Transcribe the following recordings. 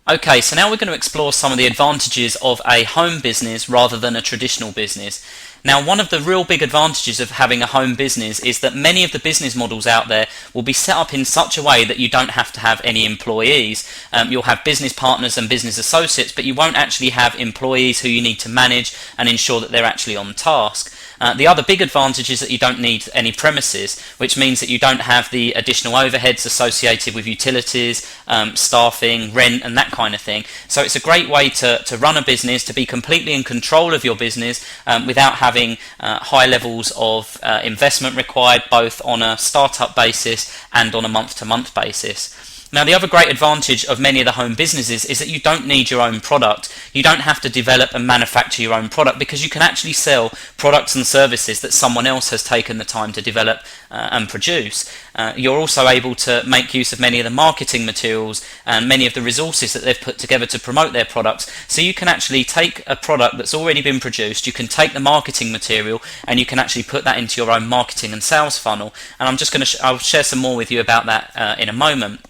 Okay, so now we're going to explore some of the advantages of a home business rather than a traditional business. Now, one of the real big advantages of having a home business is that many of the business models out there will be set up in such a way that you don't have to have any employees. You'll have business partners and business associates, but you won't actually have employees who you need to manage and ensure that they're actually on task. The other big advantage is that you don't need any premises, which means that you don't have the additional overheads associated with utilities, staffing, rent and that kind of thing. So it's a great way to run a business, to be completely in control of your business without having high levels of investment required, both on a startup basis and on a month-to-month basis. Now, the other great advantage of many of the home businesses is that you don't need your own product. You don't have to develop and manufacture your own product because you can actually sell products and services that someone else has taken the time to develop and produce. You're also able to make use of many of the marketing materials and many of the resources that they've put together to promote their products. So you can actually take a product that's already been produced, you can take the marketing material and you can actually put that into your own marketing and sales funnel. And I'm just going to I'll share some more with you about that in a moment.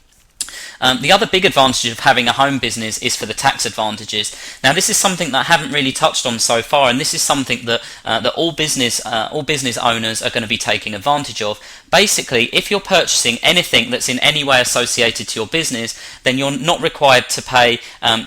The other big advantage of having a home business is for the tax advantages. Now, this is something that I haven't really touched on so far, and this is something that all business owners are going to be taking advantage of. Basically, if you're purchasing anything that's in any way associated to your business, then you're not required to pay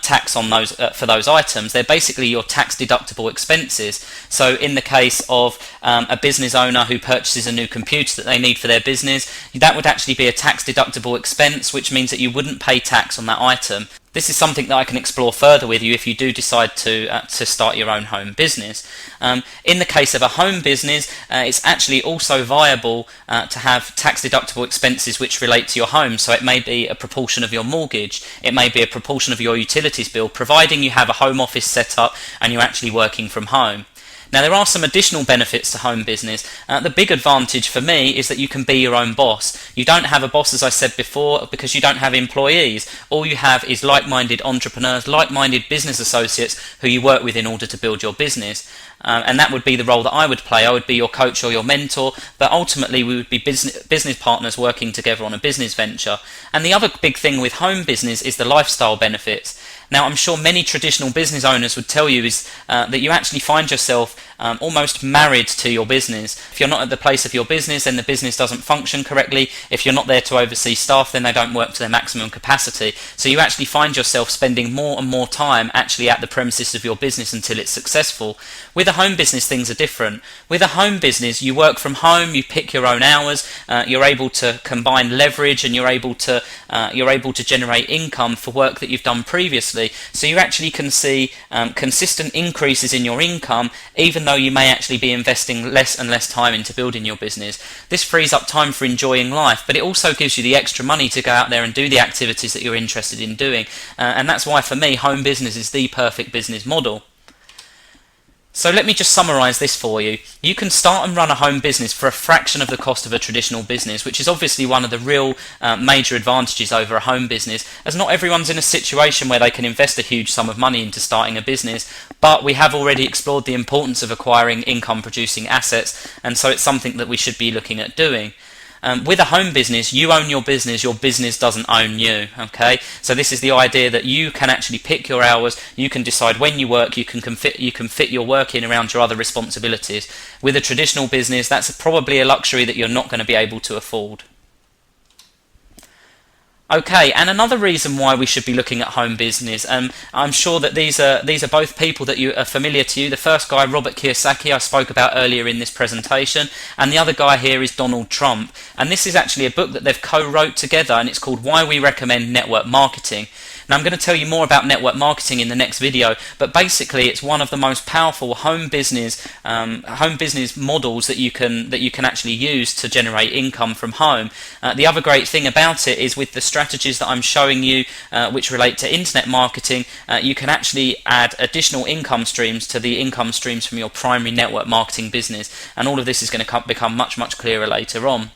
tax on those for those items. They're basically your tax deductible expenses. So in the case of a business owner who purchases a new computer that they need for their business, that would actually be a tax deductible expense, which means that you wouldn't pay tax on that item. This is something that I can explore further with you if you do decide to start your own home business. In the case of a home business, it's actually also viable to have tax deductible expenses which relate to your home. So it may be a proportion of your mortgage, it may be a proportion of your utilities bill, providing you have a home office set up and you're actually working from home. Now, there are some additional benefits to home business. The big advantage for me is that you can be your own boss. You don't have a boss, as I said before, because you don't have employees. All you have is like-minded entrepreneurs, like-minded business associates who you work with in order to build your business. And that would be the role that I would play. I would be your coach or your mentor, but ultimately we would be business partners working together on a business venture. And the other big thing with home business is the lifestyle benefits. Now, I'm sure many traditional business owners would tell you is that you actually find yourself almost married to your business. If you're not at the place of your business, then the business doesn't function correctly. If you're not there to oversee staff, then they don't work to their maximum capacity. So you actually find yourself spending more and more time actually at the premises of your business until it's successful. With a home business, things are different. With a home business, you work from home, you pick your own hours, you're able to combine leverage, and you're able to generate income for work that you've done previously. So you actually can see consistent increases in your income, even though you may actually be investing less and less time into building your business. This frees up time for enjoying life, but it also gives you the extra money to go out there and do the activities that you're interested in doing. And that's why, for me, home business is the perfect business model. So let me just summarise this for you. You can start and run a home business for a fraction of the cost of a traditional business, which is obviously one of the real major advantages over a home business, as not everyone's in a situation where they can invest a huge sum of money into starting a business, but we have already explored the importance of acquiring income-producing assets, and so it's something that we should be looking at doing. With a home business, you own your business doesn't own you, okay? So this is the idea that you can actually pick your hours, you can decide when you work, you can fit your work in around your other responsibilities. With a traditional business, that's probably a luxury that you're not going to be able to afford. Okay, and another reason why we should be looking at home business, I'm sure that these are both people that you are familiar to you. The first guy, Robert Kiyosaki, I spoke about earlier in this presentation, and the other guy here is Donald Trump. And this is actually a book that they've co-wrote together, and it's called Why We Recommend Network Marketing. Now, I'm going to tell you more about network marketing in the next video, but basically it's one of the most powerful home business models that you can actually use to generate income from home. The other great thing about it is with the strategies that I'm showing you, which relate to internet marketing, you can actually add additional income streams to the income streams from your primary network marketing business, and all of this is going to become much clearer later on.